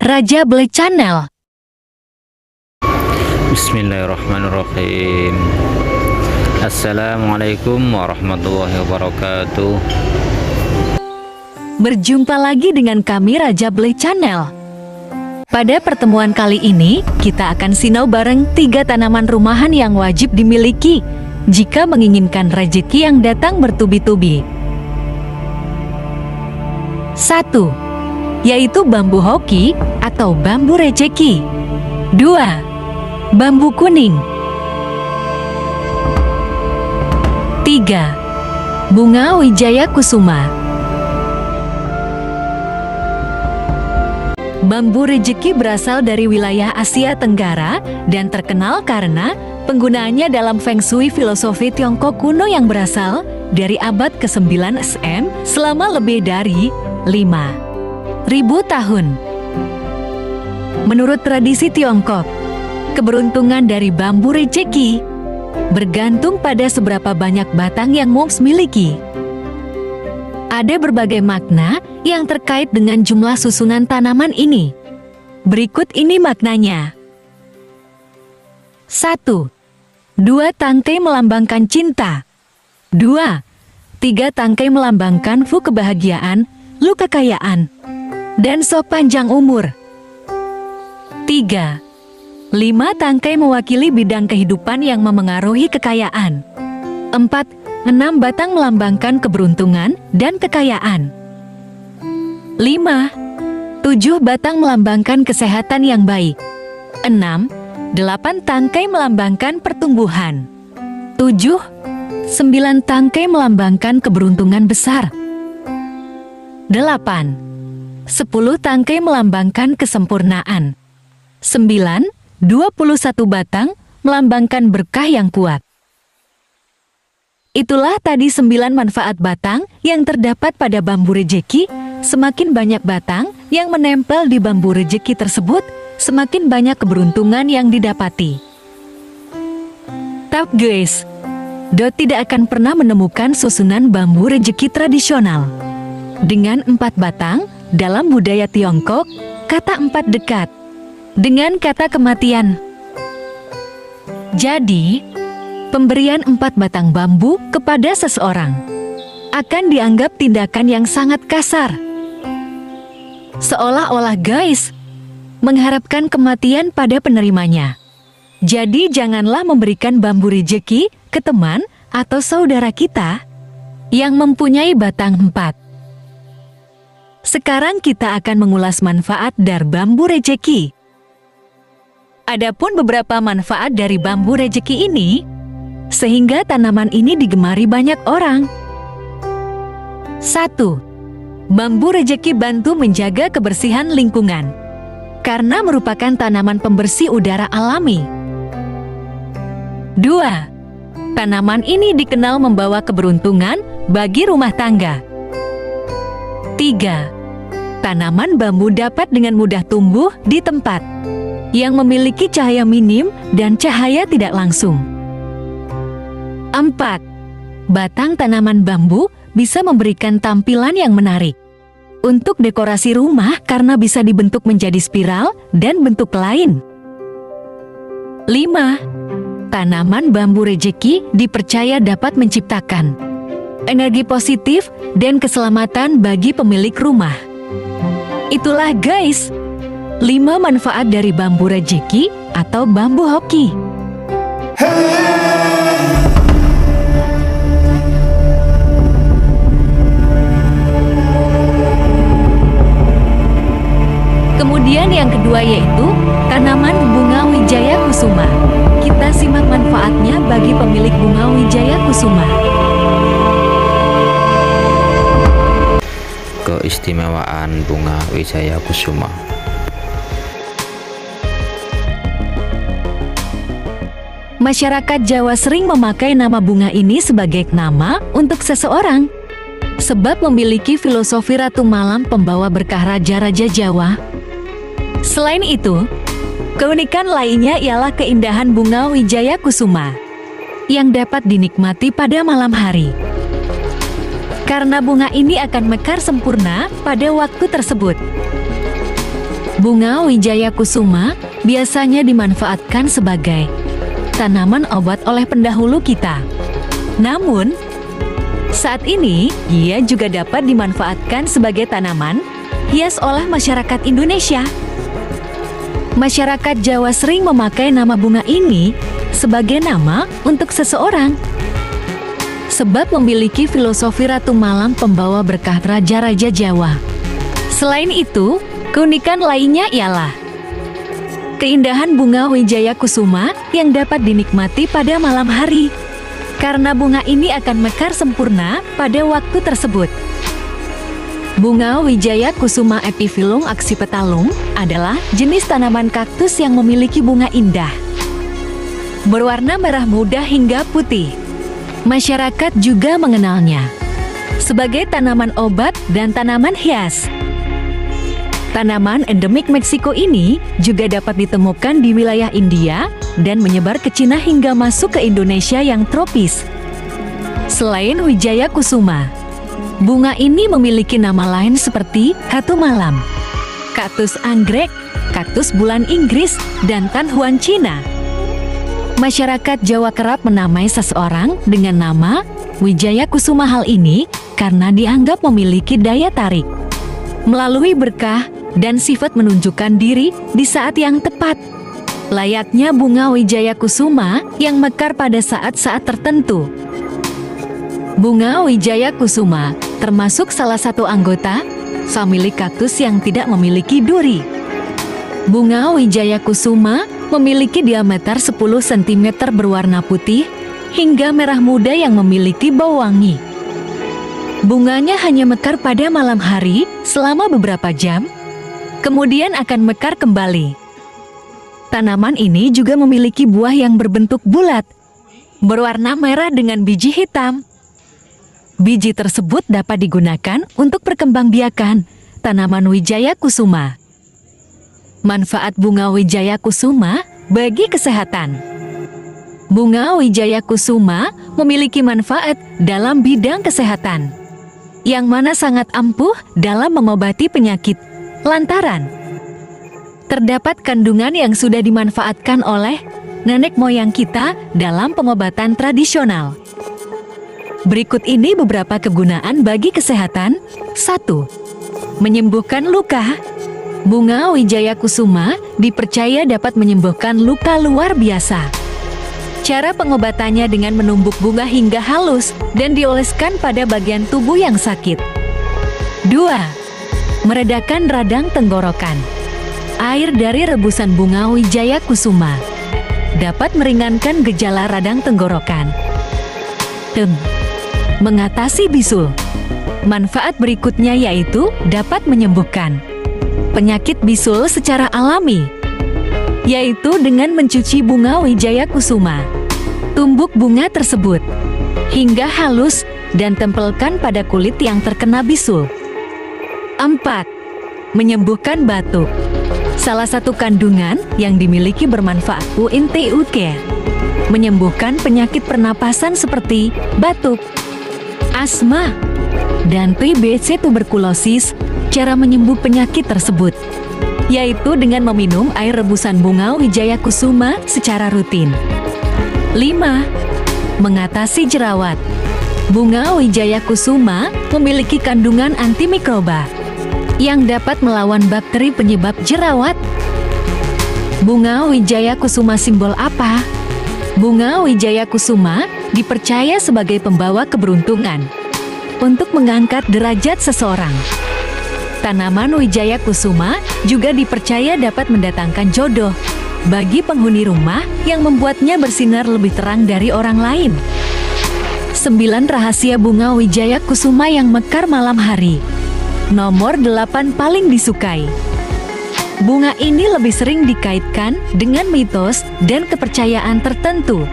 Raja Ble Channel. Bismillahirrahmanirrahim. Assalamualaikum warahmatullahi wabarakatuh. Berjumpa lagi dengan kami Raja Ble Channel. Pada pertemuan kali ini, kita akan sinau bareng 3 tanaman rumahan yang wajib dimiliki jika menginginkan rezeki yang datang bertubi-tubi. 1. Yaitu bambu hoki atau bambu rezeki. 2. Bambu kuning. 3. Bunga wijaya kusuma. Bambu rezeki berasal dari wilayah Asia Tenggara dan terkenal karena penggunaannya dalam Feng Shui filosofi Tiongkok kuno yang berasal dari abad ke-9 SM selama lebih dari 5.000 tahun. Menurut tradisi Tiongkok, keberuntungan dari bambu rezeki bergantung pada seberapa banyak batang yang moms miliki. Ada berbagai makna yang terkait dengan jumlah susunan tanaman ini. Berikut ini maknanya. 1. 2 tangkai melambangkan cinta. 2. 3 tangkai melambangkan fu kebahagiaan, lu kekayaan, dan so panjang umur. 3. 5 tangkai mewakili bidang kehidupan yang memengaruhi kekayaan. 4. 6 batang melambangkan keberuntungan dan kekayaan. 5. 7 batang melambangkan kesehatan yang baik. 6. 8 tangkai melambangkan pertumbuhan. 7. 9 tangkai melambangkan keberuntungan besar. 8. 10 tangkai melambangkan kesempurnaan. 9. 21 batang melambangkan berkah yang kuat. Itulah tadi 9 manfaat batang yang terdapat pada bambu rezeki. Semakin banyak batang yang menempel di bambu rezeki tersebut, semakin banyak keberuntungan yang didapati. Tapi guys, Dot tidak akan pernah menemukan susunan bambu rezeki tradisional. Dengan 4 batang, dalam budaya Tiongkok, kata 4 dekat dengan kata kematian. Jadi, pemberian 4 batang bambu kepada seseorang akan dianggap tindakan yang sangat kasar. Seolah-olah guys, mengharapkan kematian pada penerimanya. Jadi janganlah memberikan bambu rezeki ke teman atau saudara kita yang mempunyai batang 4. Sekarang kita akan mengulas manfaat dari bambu rezeki. Adapun beberapa manfaat dari bambu rezeki ini, sehingga tanaman ini digemari banyak orang. 1. Bambu rezeki bantu menjaga kebersihan lingkungan, karena merupakan tanaman pembersih udara alami. 2. Tanaman ini dikenal membawa keberuntungan bagi rumah tangga. 3. Tanaman bambu dapat dengan mudah tumbuh di tempat yang memiliki cahaya minim dan cahaya tidak langsung. 4. Batang tanaman bambu bisa memberikan tampilan yang menarik untuk dekorasi rumah karena bisa dibentuk menjadi spiral dan bentuk lain. 5. Tanaman bambu rezeki dipercaya dapat menciptakan energi positif dan keselamatan bagi pemilik rumah. Itulah guys, 5 manfaat dari bambu rezeki atau bambu hoki. Kemudian yang kedua yaitu tanaman bunga wijaya kusuma. Kita simak manfaatnya bagi pemilik bunga wijaya kusuma. Keistimewaan bunga wijaya kusuma. Masyarakat Jawa sering memakai nama bunga ini sebagai nama untuk seseorang, sebab memiliki filosofi ratu malam pembawa berkah raja-raja Jawa. Selain itu, keunikan lainnya ialah keindahan bunga wijaya kusuma yang dapat dinikmati pada malam hari. Karena bunga ini akan mekar sempurna pada waktu tersebut. Bunga Wijaya Kusuma biasanya dimanfaatkan sebagai tanaman obat oleh pendahulu kita. Namun, saat ini ia juga dapat dimanfaatkan sebagai tanaman hias oleh masyarakat Indonesia. Masyarakat Jawa sering memakai nama bunga ini sebagai nama untuk seseorang, sebab memiliki filosofi Ratu Malam pembawa berkah raja-raja Jawa. Selain itu, keunikan lainnya ialah keindahan bunga Wijaya Kusuma yang dapat dinikmati pada malam hari, karena bunga ini akan mekar sempurna pada waktu tersebut. Bunga Wijaya Kusuma Epiphyllum accipetalum adalah jenis tanaman kaktus yang memiliki bunga indah, berwarna merah muda hingga putih. Masyarakat juga mengenalnya sebagai tanaman obat dan tanaman hias. Tanaman endemik Meksiko ini juga dapat ditemukan di wilayah India dan menyebar ke Cina hingga masuk ke Indonesia yang tropis. Selain Wijaya Kusuma, bunga ini memiliki nama lain seperti Ratu Malam, kaktus anggrek, kaktus bulan Inggris, dan Tanhuan Cina. Masyarakat Jawa kerap menamai seseorang dengan nama Wijaya Kusuma. Hal ini karena dianggap memiliki daya tarik, melalui berkah dan sifat menunjukkan diri di saat yang tepat. Layaknya bunga Wijaya Kusuma yang mekar pada saat-saat tertentu. Bunga Wijaya Kusuma termasuk salah satu anggota famili kaktus yang tidak memiliki duri. Bunga Wijaya Kusuma memiliki diameter 10 cm berwarna putih hingga merah muda yang memiliki bau wangi. Bunganya hanya mekar pada malam hari selama beberapa jam, kemudian akan mekar kembali. Tanaman ini juga memiliki buah yang berbentuk bulat, berwarna merah dengan biji hitam. Biji tersebut dapat digunakan untuk perkembangbiakan tanaman Wijaya Kusuma. Manfaat bunga Wijaya Kusuma bagi kesehatan. Bunga Wijaya Kusuma memiliki manfaat dalam bidang kesehatan, yang mana sangat ampuh dalam mengobati penyakit, lantaran terdapat kandungan yang sudah dimanfaatkan oleh nenek moyang kita dalam pengobatan tradisional. Berikut ini beberapa kegunaan bagi kesehatan. 1. Menyembuhkan luka. Bunga Wijaya Kusuma dipercaya dapat menyembuhkan luka luar biasa. Cara pengobatannya dengan menumbuk bunga hingga halus dan dioleskan pada bagian tubuh yang sakit. 2. Meredakan radang tenggorokan. Air dari rebusan bunga Wijaya Kusuma dapat meringankan gejala radang tenggorokan. Mengatasi bisul. Manfaat berikutnya yaitu dapat menyembuhkan penyakit bisul secara alami, yaitu dengan mencuci bunga Wijaya Kusuma. Tumbuk bunga tersebut hingga halus dan tempelkan pada kulit yang terkena bisul. 4. Menyembuhkan batuk. Salah satu kandungan yang dimiliki bermanfaat UNTUK, menyembuhkan penyakit pernapasan seperti batuk, asma, dan TBC tuberkulosis. Cara menyembuh penyakit tersebut yaitu dengan meminum air rebusan bunga Wijaya Kusuma secara rutin. 5. Mengatasi jerawat. Bunga Wijaya Kusuma memiliki kandungan antimikroba yang dapat melawan bakteri penyebab jerawat. Bunga Wijaya Kusuma simbol apa? Bunga Wijaya Kusuma dipercaya sebagai pembawa keberuntungan untuk mengangkat derajat seseorang. Tanaman Wijaya Kusuma juga dipercaya dapat mendatangkan jodoh bagi penghuni rumah yang membuatnya bersinar lebih terang dari orang lain. 9 rahasia bunga Wijaya Kusuma yang mekar malam hari. Nomor 8 paling disukai. Bunga ini lebih sering dikaitkan dengan mitos dan kepercayaan tertentu.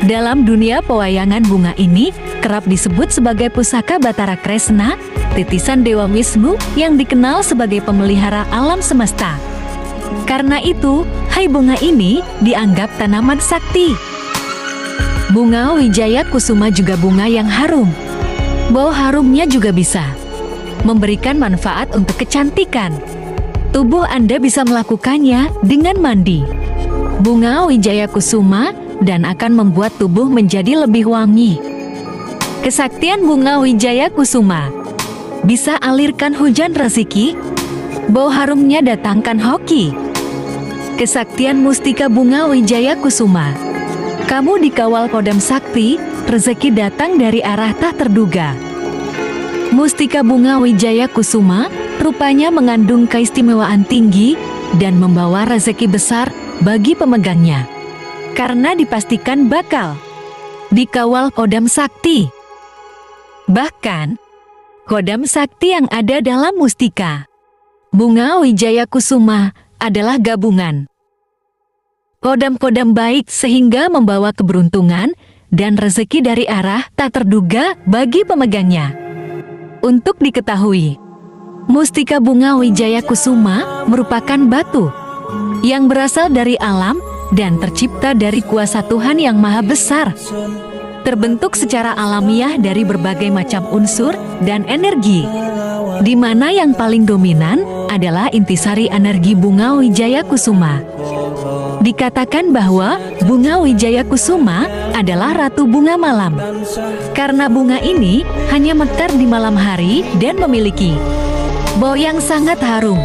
Dalam dunia pewayangan, bunga ini kerap disebut sebagai pusaka Batara Kresna, titisan Dewa Wisnu yang dikenal sebagai pemelihara alam semesta. Karena itu, hai bunga ini dianggap tanaman sakti. Bunga Wijaya Kusuma juga bunga yang harum. Bau harumnya juga bisa memberikan manfaat untuk kecantikan. Tubuh Anda bisa melakukannya dengan mandi bunga Wijaya Kusuma dan akan membuat tubuh menjadi lebih wangi. Kesaktian bunga Wijaya Kusuma bisa alirkan hujan rezeki, bau harumnya datangkan hoki. Kesaktian mustika bunga Wijaya Kusuma, kamu dikawal kodam sakti, rezeki datang dari arah tak terduga. Mustika bunga Wijaya Kusuma rupanya mengandung keistimewaan tinggi dan membawa rezeki besar bagi pemegangnya, karena dipastikan bakal dikawal kodam sakti. Bahkan, kodam sakti yang ada dalam mustika bunga Wijaya Kusuma adalah gabungan kodam-kodam baik sehingga membawa keberuntungan dan rezeki dari arah tak terduga bagi pemegangnya. Untuk diketahui, mustika bunga Wijaya Kusuma merupakan batu yang berasal dari alam dan tercipta dari kuasa Tuhan yang Maha Besar. Terbentuk secara alamiah dari berbagai macam unsur dan energi, di mana yang paling dominan adalah intisari energi bunga Wijaya Kusuma. Dikatakan bahwa bunga Wijaya Kusuma adalah ratu bunga malam, karena bunga ini hanya mekar di malam hari dan memiliki bau yang sangat harum.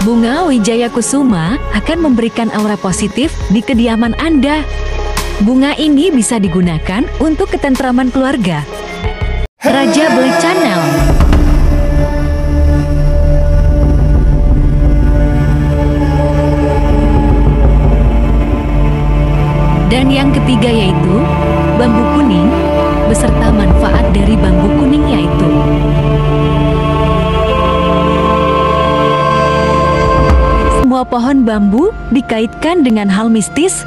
Bunga Wijaya Kusuma akan memberikan aura positif di kediaman Anda. Bunga ini bisa digunakan untuk ketentraman keluarga. Raja Black Channel. Dan yang ketiga yaitu bambu kuning, beserta manfaat dari bambu kuning yaitu semua pohon bambu dikaitkan dengan hal mistis,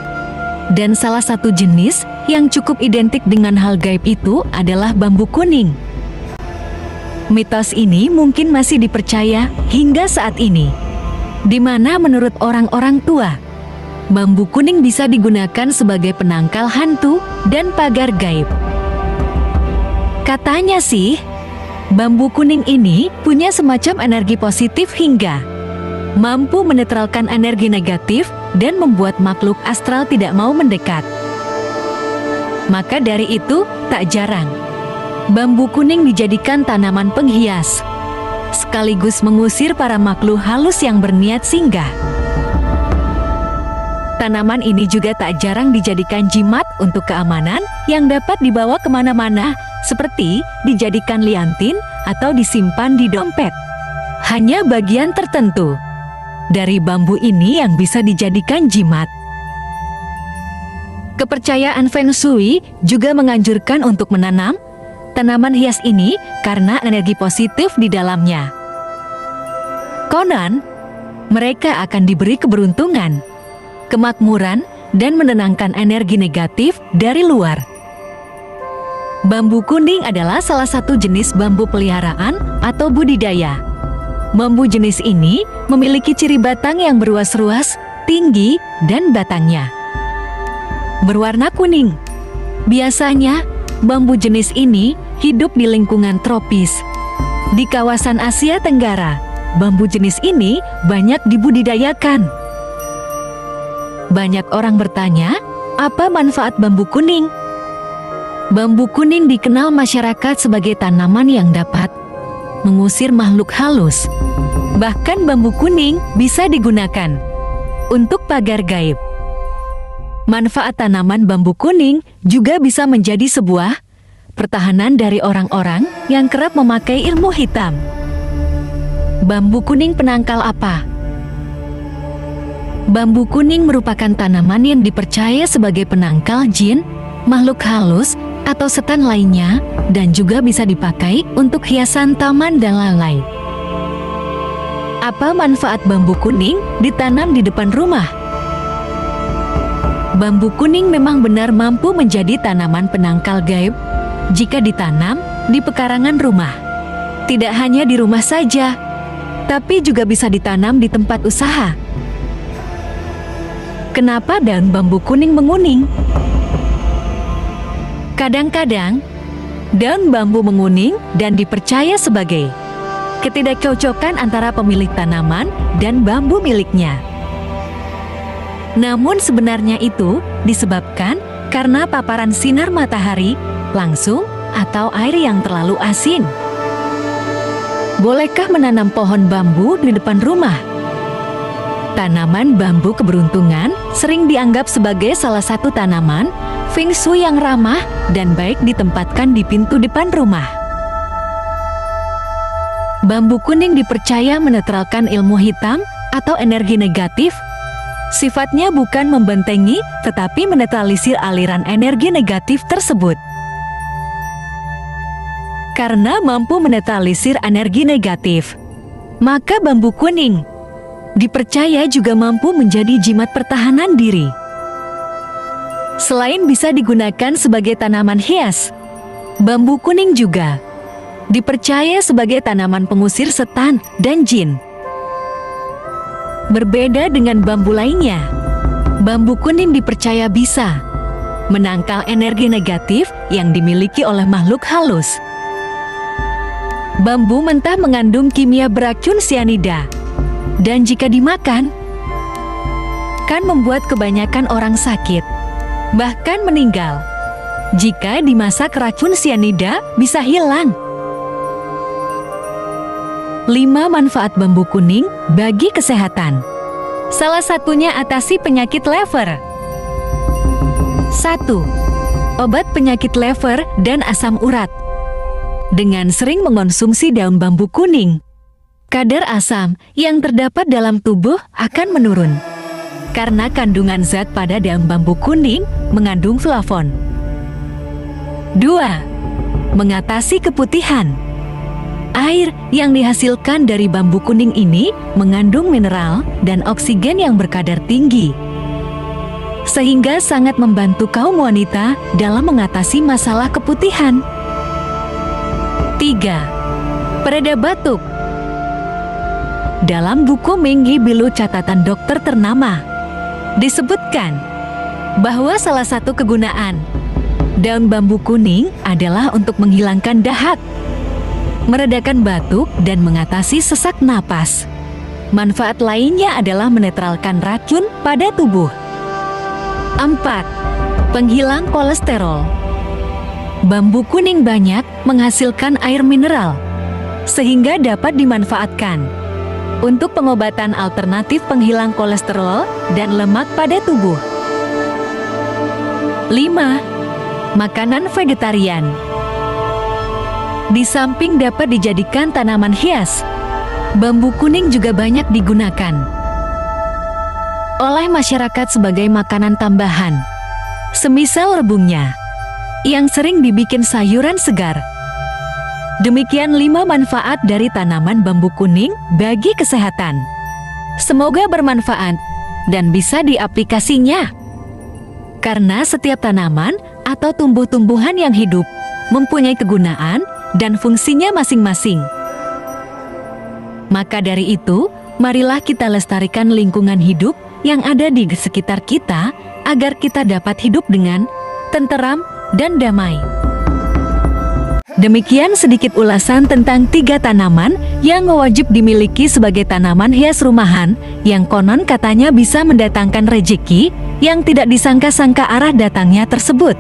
dan salah satu jenis yang cukup identik dengan hal gaib itu adalah bambu kuning. Mitos ini mungkin masih dipercaya hingga saat ini, di mana menurut orang-orang tua, bambu kuning bisa digunakan sebagai penangkal hantu dan pagar gaib. Katanya sih, bambu kuning ini punya semacam energi positif hingga mampu menetralkan energi negatif dan membuat makhluk astral tidak mau mendekat. Maka dari itu, tak jarang bambu kuning dijadikan tanaman penghias, sekaligus mengusir para makhluk halus yang berniat singgah. Tanaman ini juga tak jarang dijadikan jimat untuk keamanan yang dapat dibawa kemana-mana, seperti dijadikan liantin atau disimpan di dompet. Hanya bagian tertentu dari bambu ini yang bisa dijadikan jimat. Kepercayaan Feng Shui juga menganjurkan untuk menanam tanaman hias ini karena energi positif di dalamnya. Konon, mereka akan diberi keberuntungan, kemakmuran, dan menenangkan energi negatif dari luar. Bambu kuning adalah salah satu jenis bambu peliharaan atau budidaya. Bambu jenis ini memiliki ciri batang yang beruas-ruas, tinggi, dan batangnya berwarna kuning. Biasanya, bambu jenis ini hidup di lingkungan tropis. Di kawasan Asia Tenggara, bambu jenis ini banyak dibudidayakan. Banyak orang bertanya, apa manfaat bambu kuning? Bambu kuning dikenal masyarakat sebagai tanaman yang dapat mengusir makhluk halus. Bahkan bambu kuning bisa digunakan untuk pagar gaib. Manfaat tanaman bambu kuning juga bisa menjadi sebuah pertahanan dari orang-orang yang kerap memakai ilmu hitam. Bambu kuning penangkal apa? Bambu kuning merupakan tanaman yang dipercaya sebagai penangkal jin, makhluk halus, atau setan lainnya, dan juga bisa dipakai untuk hiasan taman dan lain-lain. Apa manfaat bambu kuning ditanam di depan rumah? Bambu kuning memang benar mampu menjadi tanaman penangkal gaib jika ditanam di pekarangan rumah. Tidak hanya di rumah saja, tapi juga bisa ditanam di tempat usaha. Kenapa daun bambu kuning menguning? Kadang-kadang, daun bambu menguning dan dipercaya sebagai ketidakcocokan antara pemilik tanaman dan bambu miliknya. Namun sebenarnya itu disebabkan karena paparan sinar matahari langsung atau air yang terlalu asin. Bolehkah menanam pohon bambu di depan rumah? Tanaman bambu keberuntungan sering dianggap sebagai salah satu tanaman Feng Shui yang ramah dan baik ditempatkan di pintu depan rumah. Bambu kuning dipercaya menetralkan ilmu hitam atau energi negatif. Sifatnya bukan membentengi, tetapi menetralisir aliran energi negatif tersebut. Karena mampu menetralisir energi negatif, maka bambu kuning dipercaya juga mampu menjadi jimat pertahanan diri. Selain bisa digunakan sebagai tanaman hias, bambu kuning juga dipercaya sebagai tanaman pengusir setan dan jin. Berbeda dengan bambu lainnya, bambu kuning dipercaya bisa menangkal energi negatif yang dimiliki oleh makhluk halus. Bambu mentah mengandung kimia beracun sianida, dan jika dimakan, kan membuat kebanyakan orang sakit, bahkan meninggal. Jika dimasak, racun sianida bisa hilang. 5 manfaat bambu kuning bagi kesehatan. Salah satunya atasi penyakit lever. 1. Obat penyakit lever dan asam urat. Dengan sering mengonsumsi daun bambu kuning, kadar asam yang terdapat dalam tubuh akan menurun. Karena kandungan zat pada daun bambu kuning mengandung flavon. 2. Mengatasi keputihan. Air yang dihasilkan dari bambu kuning ini mengandung mineral dan oksigen yang berkadar tinggi, sehingga sangat membantu kaum wanita dalam mengatasi masalah keputihan. 3. Pereda batuk. Dalam buku Minggi Bilu catatan dokter ternama, disebutkan bahwa salah satu kegunaan daun bambu kuning adalah untuk menghilangkan dahak, meredakan batuk, dan mengatasi sesak napas. Manfaat lainnya adalah menetralkan racun pada tubuh. 4. Penghilang kolesterol. Bambu kuning banyak menghasilkan air mineral, sehingga dapat dimanfaatkan untuk pengobatan alternatif penghilang kolesterol dan lemak pada tubuh. 5. Makanan vegetarian. Di samping dapat dijadikan tanaman hias, bambu kuning juga banyak digunakan oleh masyarakat sebagai makanan tambahan, semisal rebungnya, yang sering dibikin sayuran segar. Demikian 5 manfaat dari tanaman bambu kuning bagi kesehatan. Semoga bermanfaat dan bisa diaplikasinya. Karena setiap tanaman atau tumbuh-tumbuhan yang hidup mempunyai kegunaan dan fungsinya masing-masing. Maka dari itu, marilah kita lestarikan lingkungan hidup yang ada di sekitar kita agar kita dapat hidup dengan tenteram dan damai. Demikian sedikit ulasan tentang 3 tanaman yang wajib dimiliki sebagai tanaman hias rumahan yang konon katanya bisa mendatangkan rejeki yang tidak disangka-sangka arah datangnya tersebut.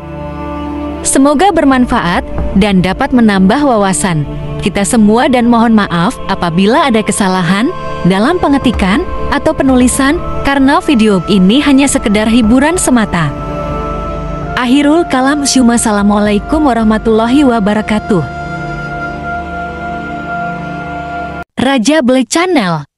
Semoga bermanfaat dan dapat menambah wawasan kita semua, dan mohon maaf apabila ada kesalahan dalam pengetikan atau penulisan karena video ini hanya sekedar hiburan semata. Akhirul kalam, Assalamualaikum warahmatullahi wabarakatuh. Raja Black Channel.